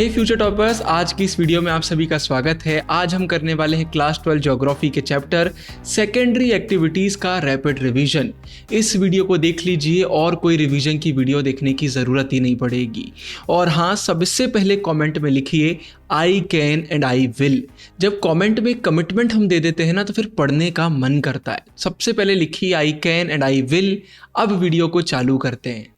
हे future toppers, आज की इस वीडियो में आप सभी का स्वागत है। आज हम करने वाले हैं क्लास 12 ज्योग्राफी के चैप्टर सेकेंडरी एक्टिविटीज़ का रैपिड रिवीजन। इस वीडियो को देख लीजिए और कोई रिवीजन की वीडियो देखने की ज़रूरत ही नहीं पड़ेगी। और हाँ, सबसे पहले कमेंट में लिखिए I can and I will. जब कमेंट में कमिटमेंट हम दे देते हैं ना तो फिर पढ़ने का मन करता है। सबसे पहले लिखिए I can and I will. अब वीडियो को चालू करते हैं।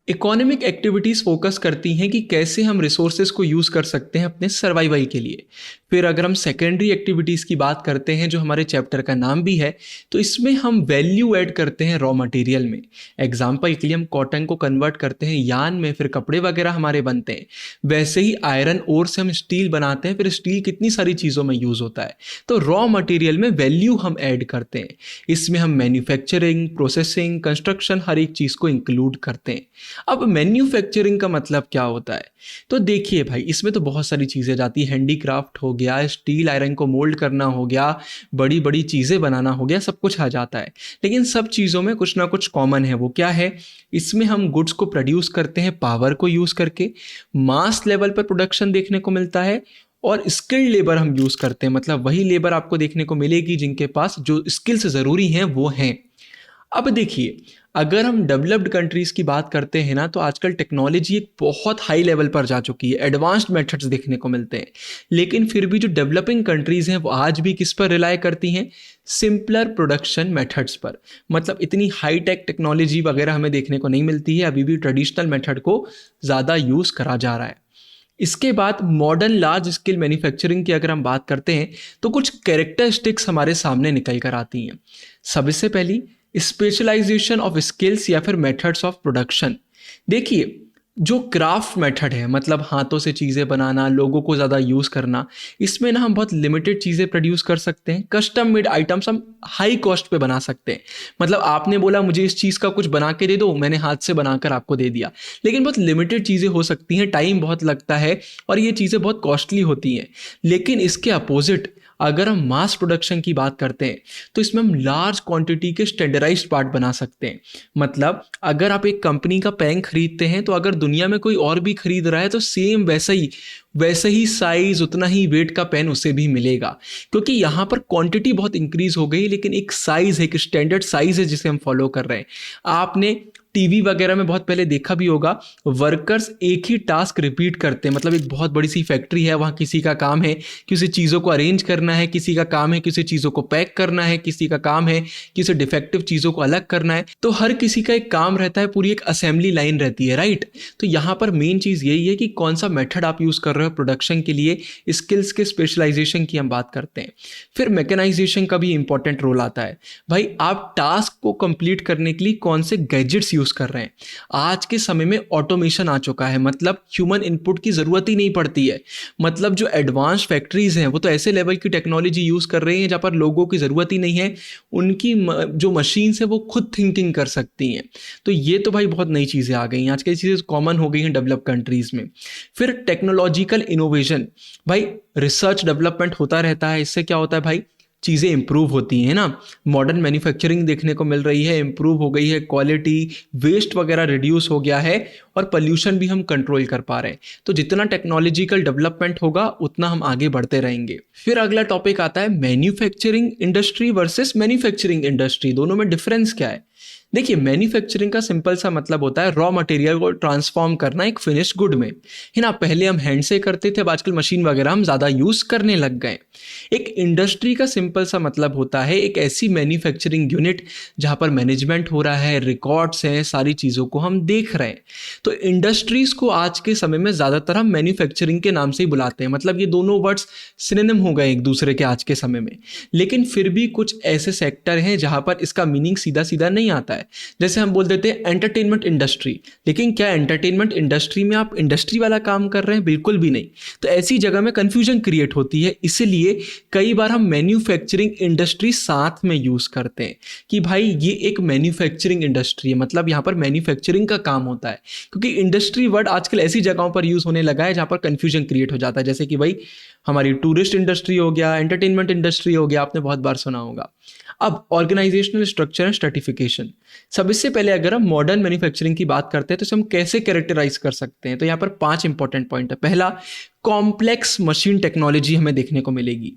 इकोनॉमिक एक्टिविटीज़ फोकस करती हैं कि कैसे हम रिसोर्सेज को यूज़ कर सकते हैं अपने सर्वाइवल के लिए। फिर अगर हम सेकेंडरी एक्टिविटीज़ की बात करते हैं, जो हमारे चैप्टर का नाम भी है, तो इसमें हम वैल्यू ऐड करते हैं रॉ मटेरियल में। एग्जाम्पल के लिए हम कॉटन को कन्वर्ट करते हैं यार्न में, फिर कपड़े वगैरह हमारे बनते हैं। वैसे ही आयरन ओर से हम स्टील बनाते हैं, फिर स्टील कितनी सारी चीज़ों में यूज़ होता है। तो रॉ मटेरियल में वैल्यू हम ऐड करते हैं। इसमें हम मैन्युफैक्चरिंग, प्रोसेसिंग, कंस्ट्रक्शन हर एक चीज़ को इंक्लूड करते हैं। अब मैन्युफैक्चरिंग का मतलब क्या होता है? तो देखिए भाई, इसमें तो बहुत सारी चीज़ें जाती है। हैंडीक्राफ्ट हो गया, स्टील आयरन को मोल्ड करना हो गया, बड़ी बड़ी चीज़ें बनाना हो गया, सब कुछ आ जाता है। लेकिन सब चीज़ों में कुछ ना कुछ कॉमन है। वो क्या है? इसमें हम गुड्स को प्रोड्यूस करते हैं पावर को यूज़ करके। मास लेवल पर प्रोडक्शन देखने को मिलता है और स्किल्ड लेबर हम यूज़ करते हैं। मतलब वही लेबर आपको देखने को मिलेगी जिनके पास जो स्किल्स ज़रूरी हैं वो हैं। अब देखिए, अगर हम डेवलप्ड कंट्रीज़ की बात करते हैं ना, तो आजकल टेक्नोलॉजी एक बहुत हाई लेवल पर जा चुकी है। एडवांस्ड मेथड्स देखने को मिलते हैं। लेकिन फिर भी जो डेवलपिंग कंट्रीज़ हैं वो आज भी किस पर रिलाय करती हैं? सिंपलर प्रोडक्शन मेथड्स पर। मतलब इतनी हाई टेक टेक्नोलॉजी वगैरह हमें देखने को नहीं मिलती है। अभी भी ट्रेडिशनल मेथड को ज़्यादा यूज़ करा जा रहा है। इसके बाद मॉडर्न लार्ज स्केल मैन्युफैक्चरिंग की अगर हम बात करते हैं तो कुछ कैरेक्टरिस्टिक्स हमारे सामने निकल कर आती हैं। सबसे पहली, स्पेशलाइजेशन ऑफ स्किल्स या फिर मेथड्स ऑफ प्रोडक्शन। देखिए, जो क्राफ्ट मेथड है, मतलब हाथों से चीज़ें बनाना, लोगों को ज़्यादा यूज़ करना, इसमें ना हम बहुत लिमिटेड चीज़ें प्रोड्यूस कर सकते हैं। कस्टम मेड आइटम्स हम हाई कॉस्ट पे बना सकते हैं। मतलब आपने बोला मुझे इस चीज़ का कुछ बना के दे दो, मैंने हाथ से बनाकर आपको दे दिया। लेकिन बहुत लिमिटेड चीज़ें हो सकती हैं, टाइम बहुत लगता है और ये चीज़ें बहुत कॉस्टली होती हैं। लेकिन इसके अपोजिट अगर हम मास प्रोडक्शन की बात करते हैं तो इसमें हम लार्ज क्वांटिटी के स्टैंडर्डाइज्ड पार्ट बना सकते हैं। मतलब अगर आप एक कंपनी का पेन खरीदते हैं तो अगर दुनिया में कोई और भी खरीद रहा है तो सेम वैसे ही साइज, उतना ही वेट का पेन उसे भी मिलेगा। क्योंकि यहाँ पर क्वांटिटी बहुत इंक्रीज हो गई, लेकिन एक साइज है, एक स्टैंडर्ड साइज है जिसे हम फॉलो कर रहे हैं। आपने टीवी वगैरह में बहुत पहले देखा भी होगा, वर्कर्स एक ही टास्क रिपीट करते हैं। मतलब एक बहुत बड़ी सी फैक्ट्री है, वहाँ किसी का काम है कि उसे चीज़ों को अरेंज करना है, किसी का काम है कि उसे चीज़ों को पैक करना है, किसी का काम है कि उसे डिफेक्टिव चीज़ों को अलग करना है। तो हर किसी का एक काम रहता है, पूरी एक असेंबली लाइन रहती है, राइट? तो यहाँ पर मेन चीज़ यही है कि कौन सा मेथड आप यूज़ कर रहे हो प्रोडक्शन के लिए। स्किल्स के स्पेशलाइजेशन की हम बात करते हैं। फिर मैकेनाइजेशन का भी इंपॉर्टेंट रोल आता है। भाई, आप टास्क को कंप्लीट करने के लिए कौन से गैजेट्स यूज़ कर रहे हैं। आज के समय में ऑटोमेशन आ चुका है, मतलब ह्यूमन इनपुट की ज़रूरत ही नहीं पड़ती है। मतलब जो एडवांस फैक्ट्रीज हैं वो तो ऐसे लेवल की टेक्नोलॉजी यूज़ कर रही हैं जहाँ पर लोगों की ज़रूरत ही नहीं है। उनकी जो मशीन्स है वो खुद थिंकिंग कर सकती हैं। तो ये तो भाई बहुत नई चीज़ें आ गई हैं, आज की चीज़ें कॉमन हो गई हैं डेवलप कंट्रीज़ में। फिर टेक्नोलॉजिकल इनोवेशन। भाई, रिसर्च डेवलपमेंट होता रहता है। इससे क्या होता है भाई? चीज़ें इंप्रूव होती हैं ना। मॉडर्न मैन्युफैक्चरिंग देखने को मिल रही है, इंप्रूव हो गई है क्वालिटी, वेस्ट वगैरह रिड्यूस हो गया है और पोल्यूशन भी हम कंट्रोल कर पा रहे हैं। तो जितना टेक्नोलॉजिकल डेवलपमेंट होगा उतना हम आगे बढ़ते रहेंगे। फिर अगला टॉपिक आता है manufacturing industry versus manufacturing industry. दोनों में डिफरेंस क्या है? देखिए, मैन्युफैक्चरिंग का सिंपल सा मतलब होता है रॉ मटेरियल को ट्रांसफॉर्म करना एक फिनिश्ड गुड में, है ना। पहले हम हैंड से करते थे, अब आजकल मशीन वगैरह हम ज़्यादा यूज़ करने लग गए। एक इंडस्ट्री का सिंपल सा मतलब होता है एक ऐसी मैन्युफैक्चरिंग यूनिट जहाँ पर मैनेजमेंट हो रहा है, रिकॉर्ड्स हैं, सारी चीज़ों को हम देख रहे हैं। तो इंडस्ट्रीज़ को आज के समय में ज़्यादातर हम मैन्युफैक्चरिंग के नाम से ही बुलाते हैं। मतलब ये दोनों वर्ड्स सिनोनिम हो गए एक दूसरे के आज के समय में। लेकिन फिर भी कुछ ऐसे सेक्टर हैं जहाँ पर इसका मीनिंग सीधा सीधा नहीं आता है। जैसे हम बोल देते हैं एंटरटेनमेंट इंडस्ट्री, लेकिन क्या एंटरटेनमेंट इंडस्ट्री में आप इंडस्ट्री वाला काम कर रहे हैं? बिल्कुल भी नहीं। तो ऐसी जगह में कंफ्यूजन क्रिएट होती है। इसलिए कई बार हम मैन्युफैक्चरिंग इंडस्ट्री साथ में यूज करते हैं कि भाई ये एक मैन्युफैक्चरिंग इंडस्ट्री है, मतलब यहाँ पर मैन्युफैक्चरिंग का काम होता है। क्योंकि इंडस्ट्री वर्ड आजकल ऐसी जगहों पर यूज होने लगा है जहाँ पर कंफ्यूजन क्रिएट हो जाता है। जैसे कि भाई हमारी टूरिस्ट इंडस्ट्री हो गया, एंटरटेनमेंट इंडस्ट्री हो गया, आपने बहुत बार सुना होगा। अब ऑर्गेनाइजेशनल स्ट्रक्चर एंड स्ट्रेटिफिकेशन। सबसे पहले अगर हम मॉडर्न मैन्युफैक्चरिंग की बात करते हैं तो इसे हम कैसे कैरेक्टराइज कर सकते हैं, तो यहाँ पर 5 इंपॉर्टेंट पॉइंट है। पहला, कॉम्प्लेक्स मशीन टेक्नोलॉजी हमें देखने को मिलेगी,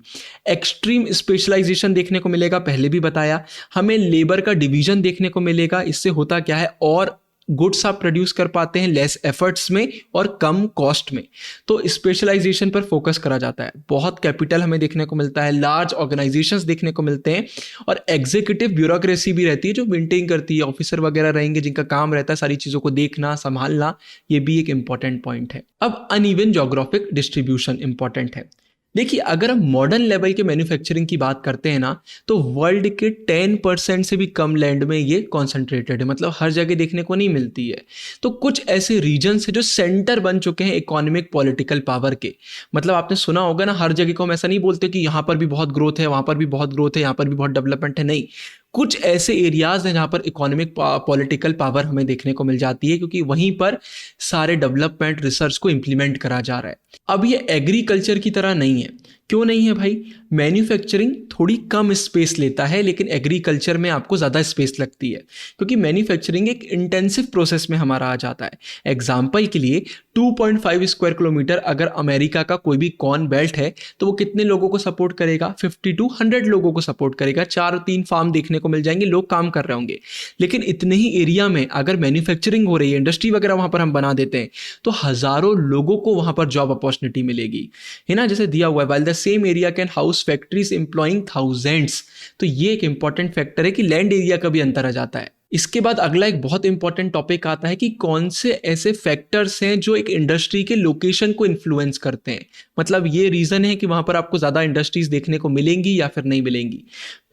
एक्सट्रीम स्पेशलाइजेशन देखने को मिलेगा, पहले भी बताया। हमें लेबर का डिवीजन देखने को मिलेगा, इससे होता क्या है, और गुड्स आप प्रोड्यूस कर पाते हैं लेस एफर्ट्स में और कम कॉस्ट में। तो स्पेशलाइजेशन पर फोकस करा जाता है। बहुत कैपिटल हमें देखने को मिलता है, लार्ज ऑर्गेनाइजेशंस देखने को मिलते हैं, और एग्जीक्यूटिव ब्यूरोक्रेसी भी रहती है जो मेंटेन करती है। ऑफिसर वगैरह रहेंगे जिनका काम रहता है सारी चीज़ों को देखना, संभालना। ये भी एक इंपॉर्टेंट पॉइंट है। अब अनइवन ज्योग्राफिक डिस्ट्रीब्यूशन इंपॉर्टेंट है। देखिए, अगर हम मॉडर्न लेवल के मैन्युफैक्चरिंग की बात करते हैं ना, तो वर्ल्ड के 10% से भी कम लैंड में ये कॉन्सेंट्रेटेड है, मतलब हर जगह देखने को नहीं मिलती है। तो कुछ ऐसे रीजन्स हैं जो सेंटर बन चुके हैं इकोनॉमिक पॉलिटिकल पावर के। मतलब आपने सुना होगा ना, हर जगह को हम ऐसा नहीं बोलते कि यहाँ पर भी बहुत ग्रोथ है, वहाँ पर भी बहुत ग्रोथ है, यहाँ पर भी बहुत डेवलपमेंट है, नहीं। कुछ ऐसे एरियाज हैं जहाँ पर इकोनॉमिक पॉलिटिकल पावर हमें देखने को मिल जाती है, क्योंकि वहीं पर सारे डेवलपमेंट रिसर्च को इम्प्लीमेंट करा जा रहा है। अब ये एग्रीकल्चर की तरह नहीं है। क्यों नहीं है भाई? मैन्युफैक्चरिंग थोड़ी कम स्पेस लेता है, लेकिन एग्रीकल्चर में आपको ज़्यादा स्पेस लगती है, क्योंकि मैन्युफैक्चरिंग एक इंटेंसिव प्रोसेस में हमारा आ जाता है। एग्जाम्पल के लिए 2.5 स्क्वायर किलोमीटर अगर अमेरिका का कोई भी कॉर्न बेल्ट है, तो वो कितने लोगों को सपोर्ट करेगा? 50 to 100 लोगों को सपोर्ट करेगा। 4-3 फार्म देखने को मिल जाएंगे, लोग काम कर रहे होंगे। लेकिन इतने ही एरिया में अगर मैन्युफैक्चरिंग हो रही है, इंडस्ट्री वगैरह वहाँ पर हम बना देते हैं, तो हज़ारों लोगों को वहाँ पर जॉब अपॉर्चुनिटी मिलेगी, है ना। जैसे दिया हुआ है, while the same area can house factories employing thousands। तो ये एक इंपॉर्टेंट फैक्टर है कि लैंड एरिया का भी अंतर आ जाता है। इसके बाद अगला एक बहुत इंपॉर्टेंट टॉपिक आता है कि कौन से ऐसे फैक्टर्स हैं जो एक इंडस्ट्री के लोकेशन को इन्फ्लुएंस करते हैं। मतलब ये रीजन है कि वहां पर आपको ज्यादा इंडस्ट्रीज देखने को मिलेंगी या फिर नहीं मिलेंगी।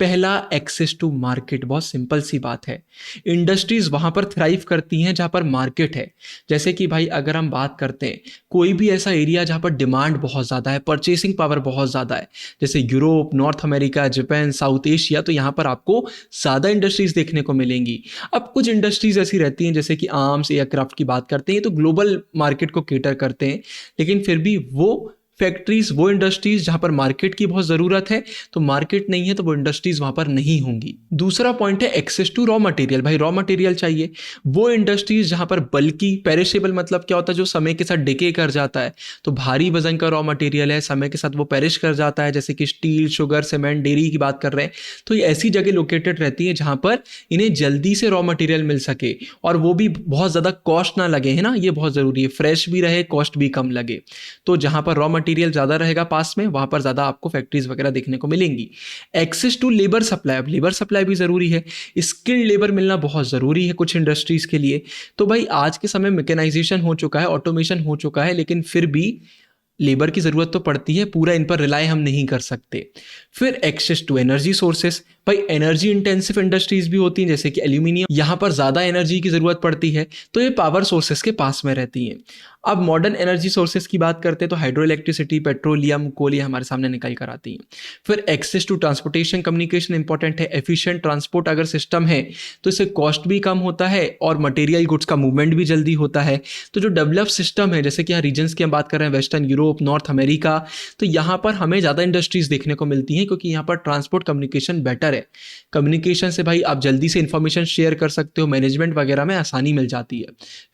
पहला, एक्सेस टू मार्केट। बहुत सिंपल सी बात है, इंडस्ट्रीज वहां पर थ्राइव करती हैं जहां पर मार्केट है। जैसे कि भाई अगर हम बात करते हैं कोई भी ऐसा एरिया जहां पर डिमांड बहुत ज्यादा है, परचेसिंग पावर बहुत ज्यादा है, जैसे Europe, north America, Japan, south Asia, तो यहाँ पर आपको ज्यादा इंडस्ट्रीज देखने को मिलेंगी। अब कुछ इंडस्ट्रीज ऐसी रहती हैं, जैसे कि आर्म्स, एयरक्राफ्ट की बात करते हैं, तो ग्लोबल मार्केट को केटर करते हैं, लेकिन फिर भी वो फैक्ट्रीज, वो इंडस्ट्रीज जहां पर मार्केट की बहुत जरूरत है, तो मार्केट नहीं है तो वो इंडस्ट्रीज वहां पर नहीं होंगी। दूसरा पॉइंट है एक्सेस टू रॉ मटेरियल। भाई रॉ मटेरियल चाहिए, वो इंडस्ट्रीज जहां पर बल्कि, पेरिशेबल मतलब क्या होता है, जो समय के साथ डिके कर जाता है, तो भारी वजन का रॉ मटेरियल है, समय के साथ वो पेरिश कर जाता है, जैसे कि स्टील, शुगर, सीमेंट, डेयरी की बात कर रहे हैं। तो ये ऐसी जगह लोकेटेड रहती है जहां पर इन्हें जल्दी से रॉ मटेरियल मिल सके, और वो भी बहुत ज्यादा कॉस्ट ना लगे, है ना। ये बहुत जरूरी है, फ्रेश भी रहे, कॉस्ट भी कम लगे। तो जहां पर रॉ मटेरियल ज्यादा रहेगा पास में, वहां पर ज्यादा आपको फैक्ट्रीज वगैरह देखने को मिलेंगी। Access to labour supply. अब लेबर सप्लाई भी जरूरी है, स्किल्ड लेबर मिलना बहुत जरूरी है कुछ इंडस्ट्रीज के लिए। तो भाई आज के समय मैकेनाइजेशन हो चुका है, ऑटोमेशन हो चुका है, लेकिन फिर भी लेबर की जरूरत तो पड़ती है, पूरा इन पर रिलाय हम नहीं कर सकते। फिर एक्सेस टू एनर्जी सोर्सेस। भाई एनर्जी इंटेंसिव इंडस्ट्रीज भी होती हैं, जैसे कि एल्यूमिनियम, यहाँ पर ज्यादा एनर्जी की जरूरत पड़ती है, तो ये पावर सोर्सेस के पास में रहती हैं। अब मॉडर्न एनर्जी सोर्सेस की बात करते हैं तो हाइड्रो इलेक्ट्रिसिटी, पेट्रोलियम, कोल ये हमारे सामने निकल कर आती हैं। फिर access to transportation, communication important है। एफिशिएंट ट्रांसपोर्ट अगर सिस्टम है तो इससे कॉस्ट भी कम होता है और मटेरियल गुड्स का मूवमेंट भी जल्दी होता है। तो जो डेवलप सिस्टम है, जैसे कि यहाँ रीजन्स की हम बात कर रहे हैं, वेस्टर्न यूरोप, नॉर्थ अमेरिका, तो यहाँ पर हमें ज़्यादा इंडस्ट्रीज देखने को मिलती हैं, क्योंकि यहाँ पर ट्रांसपोर्ट कम्युनिकेशन बेटर है। कम्युनिकेशन से भाई आप जल्दी से इंफॉर्मेशन शेयर कर सकते हो, मैनेजमेंट वगैरह में आसानी मिल जाती है।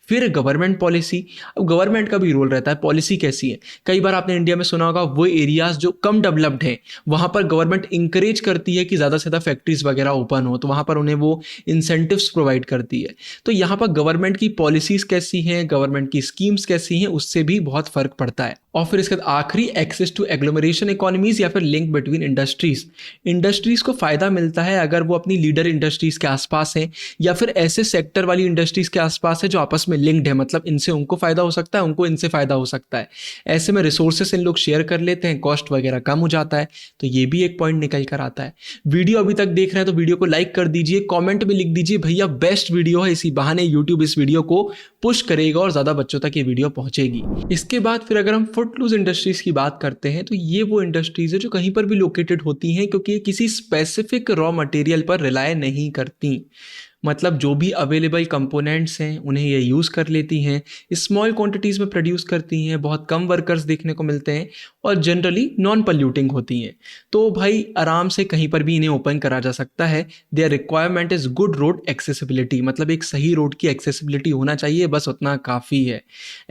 फिर गवर्नमेंट पॉलिसी। अब गवर्नमेंट का भी रोल रहता है, पॉलिसी कैसी है। कई बार आपने इंडिया में सुना होगा, वो एरियाज जो कम डेवलप्ड हैं वहां पर गवर्नमेंट इंकरेज करती है कि ज़्यादा से ज़्यादा फैक्ट्रीज वगैरह ओपन हो, तो वहां पर उन्हें वो इंसेंटिव्स प्रोवाइड करती है। तो यहाँ पर गवर्नमेंट की पॉलिसीज कैसी हैं, गवर्नमेंट की स्कीम्स कैसी हैं, उससे भी बहुत फर्क पड़ता है। और फिर इसके बाद आखिरी, एक्सेस टू एग्लोमरेशन इकोनॉमीज या फिर लिंक बिटवीन इंडस्ट्रीज। इंडस्ट्रीज को फायदा मिलता है अगर वो अपनी लीडर इंडस्ट्रीज के आसपास हैं, या फिर ऐसे सेक्टर वाली इंडस्ट्रीज के आसपास है जो आपस में लिंक्ड है, मतलब इनसे उनको फायदा हो सकता है, उनको इनसे फायदा हो सकता है। ऐसे में रिसोर्सेस इन लोग शेयर कर लेते हैं, कॉस्ट वगैरह कम हो जाता है। तो ये भी एक पॉइंट निकल कर आता है। वीडियो अभी तक देख रहे हैं तो वीडियो को लाइक कर दीजिए, कॉमेंट में लिख दीजिए भैया बेस्ट वीडियो है, इसी बहाने यूट्यूब इस वीडियो को पुश करेगा और ज्यादा बच्चों तक ये वीडियो पहुंचेगी। इसके बाद फिर अगर हम फुटलूज इंडस्ट्रीज की बात करते हैं तो ये वो इंडस्ट्रीज है जो कहीं पर भी लोकेटेड होती हैं, क्योंकि ये किसी स्पेसिफिक रॉ मटेरियल पर रिलाय नहीं करती। मतलब जो भी अवेलेबल कंपोनेंट्स हैं उन्हें ये यूज़ कर लेती हैं, स्मॉल क्वांटिटीज़ में प्रोड्यूस करती हैं, बहुत कम वर्कर्स देखने को मिलते हैं और जनरली नॉन पॉल्यूटिंग होती हैं। तो भाई आराम से कहीं पर भी इन्हें ओपन करा जा सकता है। Their requirement is good road accessibility, मतलब एक सही रोड की एक्सेसिबिलिटी होना चाहिए, बस उतना काफ़ी है।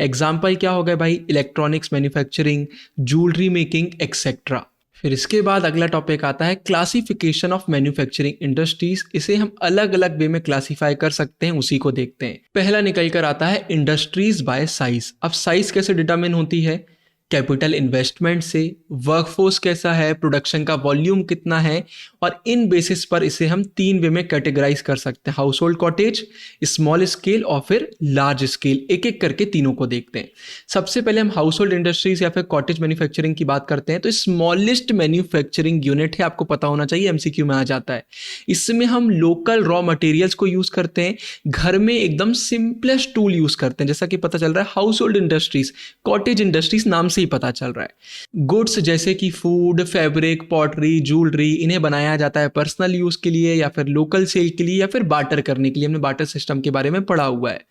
एग्जाम्पल क्या हो गए भाई, electronics manufacturing, jewellery making etcetera. फिर इसके बाद अगला टॉपिक आता है क्लासिफिकेशन ऑफ मैन्युफैक्चरिंग इंडस्ट्रीज। इसे हम अलग अलग वे में क्लासीफाई कर सकते हैं, उसी को देखते हैं। पहला निकल कर आता है इंडस्ट्रीज बाय साइज। अब साइज कैसे डिटरमिन होती है, कैपिटल इन्वेस्टमेंट से, वर्कफोर्स कैसा है, प्रोडक्शन का वॉल्यूम कितना है, और इन बेसिस पर इसे हम 3 वे में कैटेगराइज कर सकते हैं, house hold cottage, small scale और फिर लार्ज स्केल। एक एक करके तीनों को देखते हैं। सबसे पहले हम हाउस होल्ड इंडस्ट्रीज या फिर कॉटेज मैन्युफैक्चरिंग की बात करते हैं। तो स्मॉलेस्ट मैन्युफैक्चरिंग यूनिट है, आपको पता होना चाहिए, एमसीक्यू में आ जाता है। इसमें हम लोकल रॉ मटेरियल्स को यूज करते हैं, घर में एकदम सिंपलेस्ट टूल यूज करते हैं, जैसा कि पता चल रहा है house hold industries, cottage industries नाम से ही पता चल रहा है। गुड्स जैसे कि फूड, फैब्रिक, पॉटरी, ज्वेलरी, इन्हें बनाया जाता है पर्सनल यूज के लिए या फिर लोकल सेल के लिए या फिर बार्टर करने के लिए। हमने बार्टर सिस्टम के बारे में पढ़ा हुआ है।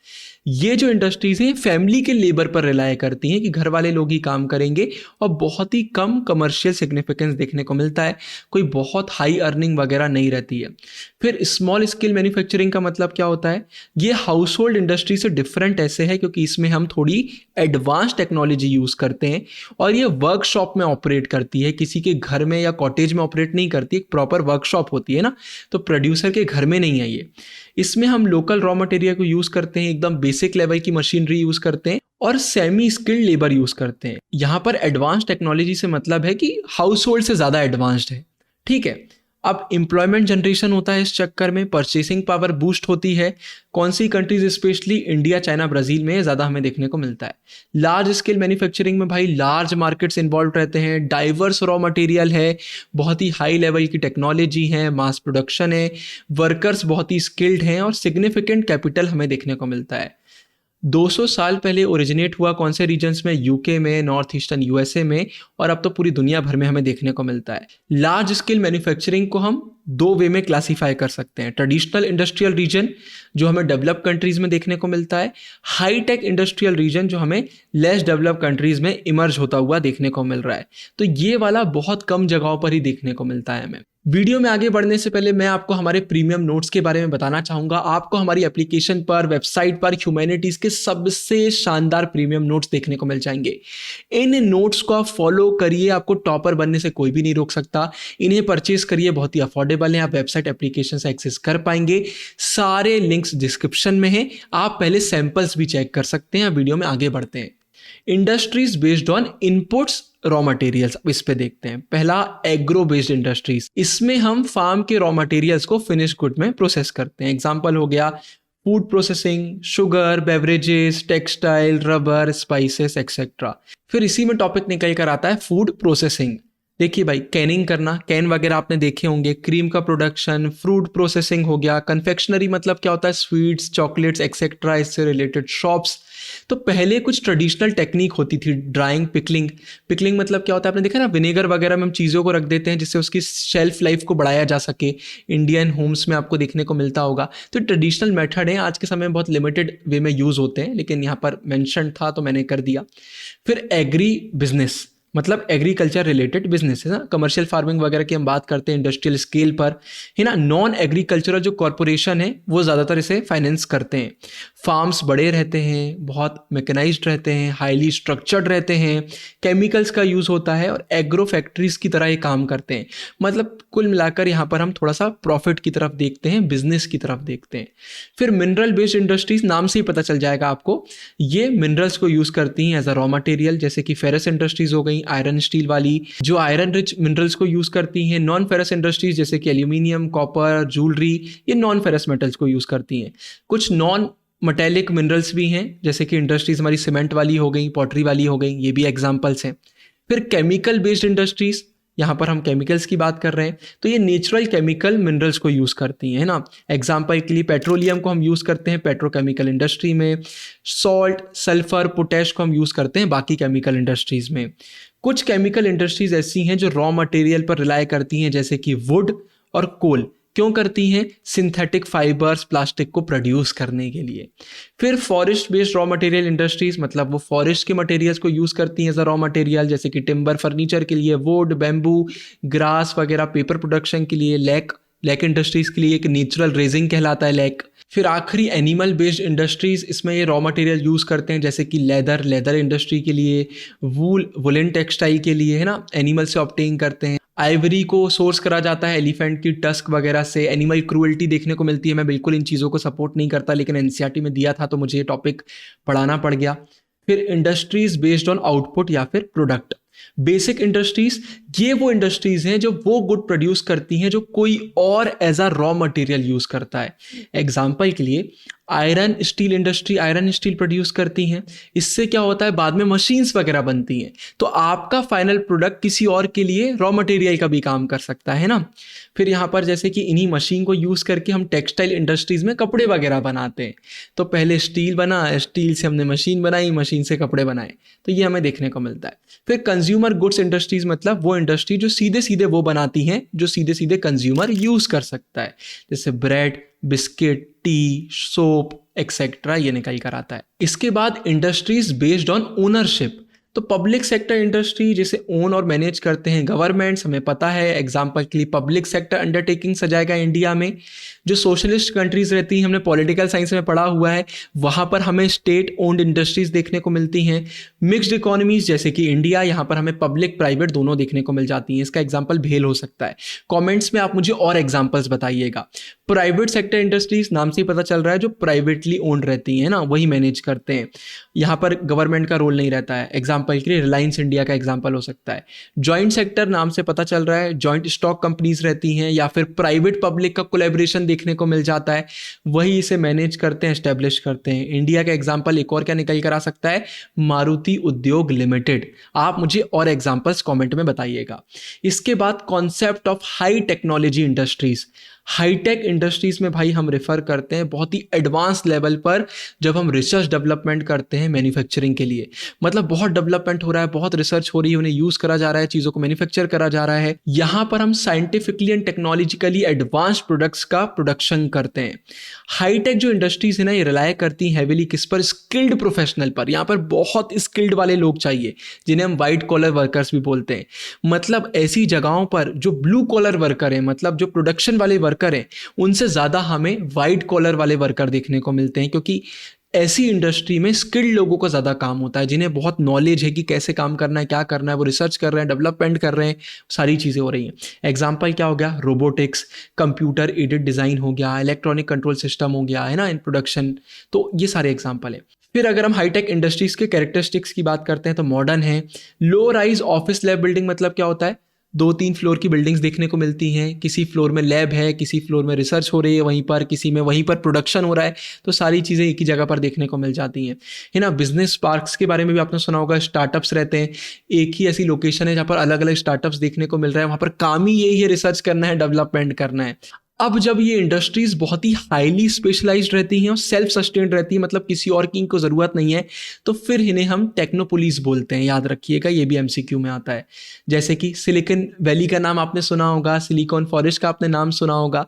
ये जो इंडस्ट्रीज हैं फैमिली के लेबर पर रिलाय करती हैं कि घर वाले लोग ही काम करेंगे और बहुत ही कम कमर्शियल सिग्निफिकेंस देखने को मिलता है, कोई बहुत हाई अर्निंग वगैरह नहीं रहती है। फिर स्मॉल स्केल मैन्युफैक्चरिंग का मतलब क्या होता है, ये हाउस होल्ड इंडस्ट्री से डिफरेंट ऐसे है क्योंकि इसमें हम थोड़ी एडवांस टेक्नोलॉजी यूज करते हैं और ये वर्कशॉप में ऑपरेट करती है, किसी के घर में या कॉटेज में ऑपरेट नहीं करती, एक प्रॉपर वर्कशॉप होती है ना, तो प्रोड्यूसर के घर में नहीं है ये। इसमें हम लोकल रॉ मटेरियल को यूज करते हैं, एकदम बेसिक लेवल की मशीनरी यूज करते हैं और सेमी स्किल्ड लेबर यूज करते हैं। यहां पर एडवांस टेक्नोलॉजी से मतलब है कि हाउस होल्ड से ज्यादा एडवांस्ड है। ठीक है, अब एम्प्लॉयमेंट जनरेशन होता है इस चक्कर में, परचेसिंग पावर बूस्ट होती है। कौन सी countries specially India, China, Brazil में ज़्यादा हमें देखने को मिलता है। लार्ज स्केल मैन्युफैक्चरिंग में भाई लार्ज मार्केट्स इन्वॉल्व रहते हैं, डाइवर्स रॉ मटेरियल है, बहुत ही हाई लेवल की टेक्नोलॉजी है, मास प्रोडक्शन है, वर्कर्स बहुत ही स्किल्ड हैं और सिग्निफिकेंट कैपिटल हमें देखने को मिलता है। 200 साल पहले ओरिजिनेट हुआ कौन से रीजन्स में, यूके में, नॉर्थ ईस्टर्न यूएसए में, और अब तो पूरी दुनिया भर में हमें देखने को मिलता है। लार्ज स्केल मैन्युफैक्चरिंग को हम 2 वे में क्लासीफाई कर सकते हैं, ट्रेडिशनल इंडस्ट्रियल रीजन जो हमें डेवलप कंट्रीज में देखने को मिलता है, हाई टेक इंडस्ट्रियल रीजन जो हमें लेस डेवलप कंट्रीज में इमर्ज होता हुआ देखने को मिल रहा है। तो ये वाला बहुत कम जगहों पर ही देखने को मिलता है हमें। वीडियो में आगे बढ़ने से पहले मैं आपको हमारे प्रीमियम नोट्स के बारे में बताना चाहूंगा। आपको हमारी एप्लीकेशन पर, वेबसाइट पर ह्यूमैनिटीज के सबसे शानदार प्रीमियम नोट्स देखने को मिल जाएंगे। इन नोट्स को आप फॉलो करिए, आपको टॉपर बनने से कोई भी नहीं रोक सकता। इन्हें परचेज करिए, बहुत ही अफोर्डेबल है, आप वेबसाइट एप्लीकेशन से एक्सेस कर पाएंगे। सारे लिंक्स डिस्क्रिप्शन में हैं, आप पहले सैंपल्स भी चेक कर सकते हैं। वीडियो में आगे बढ़ते हैं। Industries based on inputs raw materials, अब इस पे देखते हैं। पहला एग्रो बेस्ड इंडस्ट्रीज, इसमें हम फार्म के रॉ मटेरियल्स को फिनिश गुड में प्रोसेस करते हैं। एग्जांपल हो गया food processing, sugar, beverages, textile, rubber, spices etcetera. फिर इसी में टॉपिक निकल कर आता है फूड प्रोसेसिंग। देखिए भाई, कैनिंग करना, कैन वगैरह आपने देखे होंगे, क्रीम का प्रोडक्शन, फ्रूट प्रोसेसिंग हो गया, कन्फेक्शनरी मतलब क्या होता है, स्वीट्स, चॉकलेट्स एक्सेट्रा, इससे रिलेटेड शॉप्स। तो पहले कुछ ट्रेडिशनल टेक्निक होती थी, ड्राइंग, पिकलिंग। पिकलिंग मतलब क्या होता है, आपने देखा ना, विनेगर वगैरह में हम चीज़ों को रख देते हैं जिससे उसकी शेल्फ लाइफ को बढ़ाया जा सके। इंडियन होम्स में आपको देखने को मिलता होगा। तो ट्रेडिशनल मेथड है, आज के समय में बहुत लिमिटेड वे में यूज़ होते हैं, लेकिन यहाँ पर मेंशन था तो मैंने कर दिया। फिर एग्री बिजनेस, मतलब एग्रीकल्चर रिलेटेड बिजनेस है ना, कमर्शियल फार्मिंग वगैरह की हम बात करते हैं इंडस्ट्रियल स्केल पर, है ना। नॉन एग्रीकल्चरल जो कॉरपोरेशन है वो ज़्यादातर इसे फाइनेंस करते हैं। फार्म्स बड़े रहते हैं, बहुत मैकेनाइज्ड रहते हैं, हाईली स्ट्रक्चर्ड रहते हैं, केमिकल्स का यूज़ होता है और एग्रो फैक्ट्रीज की तरह ये काम करते हैं। मतलब कुल मिलाकर यहाँ पर हम थोड़ा सा प्रॉफिट की तरफ देखते हैं, बिजनेस की तरफ देखते हैं। फिर मिनरल बेस्ड इंडस्ट्रीज, नाम से ही पता चल जाएगा आपको, ये मिनरल्स को यूज़ करती हैं एज अ रॉ मटेरियल, जैसे कि फेरस इंडस्ट्रीज हो गई, आयरन स्टील वाली जो आयरन रिच मिनरल्स को यूज करती हैं। नॉन फेरस इंडस्ट्रीज जैसे कि एल्यूमिनियम, कॉपर, ज्वेलरी, ये नॉन फेरस मेटल्स को यूज करती हैं। कुछ नॉन मेटेलिक मिनरल्स भी हैं, जैसे कि इंडस्ट्रीज हमारी सीमेंट वाली हो गई, पॉटरी वाली हो गई, ये भी एग्जांपल्स हैं। फिर केमिकल बेस्ड इंडस्ट्रीज, यहाँ पर हम केमिकल्स की बात कर रहे हैं, तो ये नेचुरल केमिकल मिनरल्स को यूज़ करती हैं, है ना। एग्जांपल के लिए पेट्रोलियम को हम यूज़ करते हैं पेट्रोकेमिकल इंडस्ट्री में, सॉल्ट, सल्फर, पोटैश को हम यूज़ करते हैं बाकी केमिकल इंडस्ट्रीज में। कुछ केमिकल इंडस्ट्रीज ऐसी हैं जो रॉ मटेरियल पर रिलाय करती हैं, जैसे कि वुड और कोल। क्यों करती हैं? सिंथेटिक फाइबर्स, प्लास्टिक को प्रोड्यूस करने के लिए। फिर forest based raw material industries, मतलब वो फॉरेस्ट के मटेरियल्स को यूज़ करती हैं एज अ रॉ मटेरियल, जैसे कि टिम्बर फर्नीचर के लिए, वुड, बैम्बू, ग्रास वगैरह, पेपर प्रोडक्शन के लिए, लैक इंडस्ट्रीज के लिए एक नेचुरल रेजिंग कहलाता है लैक। फिर आखिरी एनिमल बेस्ड इंडस्ट्रीज, इसमें ये रॉ मटेरियल यूज़ करते हैं, जैसे कि लेदर इंडस्ट्री के लिए, वुलन टेक्सटाइल के लिए, है ना, एनिमल से ऑब्टेन करते हैं। आइवरी को सोर्स करा जाता है एलिफेंट की टस्क वगैरह से। एनिमल क्रूअल्टी देखने को मिलती है। मैं बिल्कुल इन चीज़ों को सपोर्ट नहीं करता, लेकिन एनसीईआरटी में दिया था तो मुझे ये टॉपिक पढ़ाना पड़ गया। फिर इंडस्ट्रीज बेस्ड ऑन आउटपुट या फिर प्रोडक्ट। बेसिक इंडस्ट्रीज, ये वो इंडस्ट्रीज हैं जो वो गुड प्रोड्यूस करती हैं जो कोई और as a raw material use करता है। एग्जाम्पल के लिए iron steel industry iron steel produce करती हैं। इससे क्या होता है, बाद में मशीन्स वगैरह बनती हैं, तो आपका फाइनल प्रोडक्ट किसी और के लिए रॉ मटेरियल का भी काम कर सकता है ना। फिर यहाँ पर जैसे कि इन्हीं मशीन को यूज़ करके हम टेक्सटाइल इंडस्ट्रीज में कपड़े वगैरह बनाते हैं। तो पहले स्टील बना, स्टील से हमने मशीन बनाई, मशीन से कपड़े बनाए, तो ये हमें देखने को मिलता है। फिर कंज्यूमर गुड्स इंडस्ट्रीज, मतलब वो इंडस्ट्री जो सीधे सीधे वो बनाती हैं जो सीधे सीधे कंज्यूमर यूज़ कर सकता है, जैसे bread, biscuit, T, soap etcetera, ये निकल कर आता है। इसके बाद इंडस्ट्रीज बेस्ड ऑन ओनरशिप, तो पब्लिक सेक्टर इंडस्ट्री जिसे ओन और मैनेज करते हैं गवर्नमेंट्स, हमें पता है। एग्जांपल के लिए पब्लिक सेक्टर अंडरटेकिंग्स आ जाएगा इंडिया में। जो सोशलिस्ट कंट्रीज रहती हैं, हमने पॉलिटिकल साइंस में पढ़ा हुआ है, वहाँ पर हमें स्टेट ओन्ड इंडस्ट्रीज देखने को मिलती हैं। मिक्स्ड इकोनॉमीज जैसे कि इंडिया, यहाँ पर हमें पब्लिक प्राइवेट दोनों देखने को मिल जाती हैं। इसका एग्जाम्पल भेल हो सकता है। कॉमेंट्स में आप मुझे और एग्जाम्पल्स बताइएगा। प्राइवेट सेक्टर इंडस्ट्रीज नाम से ही पता चल रहा है जो प्राइवेटली ओन्ड रहती हैं ना, वही मैनेज करते हैं, यहाँ पर गवर्नमेंट का रोल नहीं रहता है। एग्जाम्पल के लिए रिलायंस इंडिया का एग्जाम्पल हो सकता है। जॉइंट सेक्टर नाम से पता चल रहा है जॉइंट स्टॉक कंपनीज रहती हैं, या फिर प्राइवेट पब्लिक का कोलैबोरेशन देखने को मिल जाता है, वही इसे मैनेज करते हैं, एस्टेब्लिश करते हैं। इंडिया का एग्जाम्पल एक और क्या निकल कर आ सकता है, मारुति उद्योग लिमिटेड। आप मुझे और एग्जाम्पल्स कमेंट में बताइएगा। इसके बाद concept of high technology industries. High tech industries में भाई हम रेफर करते हैं बहुत ही एडवांस लेवल पर जब हम रिसर्च डेवलपमेंट करते हैं मैन्युफैक्चरिंग के लिए, मतलब बहुत डेवलपमेंट हो रहा है, बहुत रिसर्च हो रही है, उन्हें यूज करा जा रहा है, चीज़ों को मैन्युफैक्चर करा जा रहा है। यहाँ पर हम scientifically and technologically advance products का प्रोडक्शन करते हैं। हाईटेक जो इंडस्ट्रीज है ना, ये रिलाय करती हैं हैवीली किस पर, स्किल्ड प्रोफेशनल पर। यहाँ पर बहुत स्किल्ड वाले लोग चाहिए जिन्हें हम वाइट कॉलर वर्कर्स भी बोलते हैं, मतलब ऐसी जगहों पर जो ब्लू कॉलर वर्कर हैं, मतलब जो प्रोडक्शन वाले वर्कर हैं, उनसे ज्यादा हमें वाइट कॉलर वाले वर्कर देखने को मिलते हैं, क्योंकि ऐसी इंडस्ट्री में स्किल्ड लोगों का ज़्यादा काम होता है, जिन्हें बहुत नॉलेज है कि कैसे काम करना है, क्या करना है, वो रिसर्च कर रहे हैं, डेवलपमेंट कर रहे हैं, सारी चीज़ें हो रही हैं। एग्जाम्पल क्या हो गया, रोबोटिक्स, कंप्यूटर एडेड डिज़ाइन हो गया, इलेक्ट्रॉनिक कंट्रोल सिस्टम हो गया, है ना, इन प्रोडक्शन। तो ये सारे एग्जाम्पल है। फिर अगर हम हाईटेक इंडस्ट्रीज के कैरेक्टरिस्टिक्स की बात करते हैं तो मॉडर्न है। Low rise office lab building, मतलब क्या होता है, 2-3 फ्लोर की बिल्डिंग्स देखने को मिलती हैं, किसी फ्लोर में लैब है, किसी फ्लोर में रिसर्च हो रही है, वहीं पर किसी में वहीं पर प्रोडक्शन हो रहा है, तो सारी चीज़ें एक ही जगह पर देखने को मिल जाती हैं, है ना। बिजनेस पार्क्स के बारे में भी आपने सुना होगा, स्टार्टअप्स रहते हैं, एक ही ऐसी लोकेशन है जहाँ पर अलग अलग स्टार्टअप्स देखने को मिल रहा है, वहाँ पर काम ही यही है, रिसर्च करना है, डेवलपमेंट करना है। अब जब ये इंडस्ट्रीज बहुत ही हाईली स्पेशलाइज्ड रहती हैं और सेल्फ सस्टेन्ड रहती है, मतलब किसी और की इनको ज़रूरत नहीं है, तो फिर इन्हें हम टेक्नोपोलिस बोलते हैं। याद रखिएगा, ये भी एमसीक्यू में आता है। जैसे कि सिलिकॉन वैली का नाम आपने सुना होगा, सिलिकॉन फॉरेस्ट का आपने नाम सुना होगा।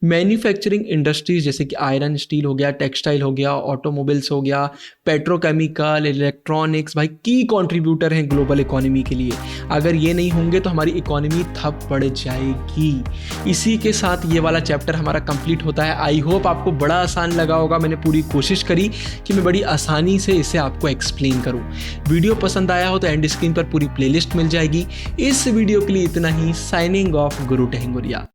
मैन्युफैक्चरिंग इंडस्ट्रीज जैसे कि आयरन स्टील हो गया, टेक्सटाइल हो गया, ऑटोमोबाइल्स हो गया, पेट्रोकेमिकल, इलेक्ट्रॉनिक्स, भाई की कंट्रीब्यूटर हैं ग्लोबल इकोनॉमी के लिए। अगर ये नहीं होंगे तो हमारी इकोनॉमी ठप पड़ जाएगी। इसी के साथ ये वाला चैप्टर हमारा कंप्लीट होता है। आई होप आपको बड़ा आसान लगा होगा। मैंने पूरी कोशिश करी कि मैं बड़ी आसानी से इसे आपको एक्सप्लेन करूँ। वीडियो पसंद आया हो तो एंड स्क्रीन पर पूरी प्लेलिस्ट मिल जाएगी। इस वीडियो के लिए इतना ही। साइनिंग ऑफ, गुरु टेहंगुरिया।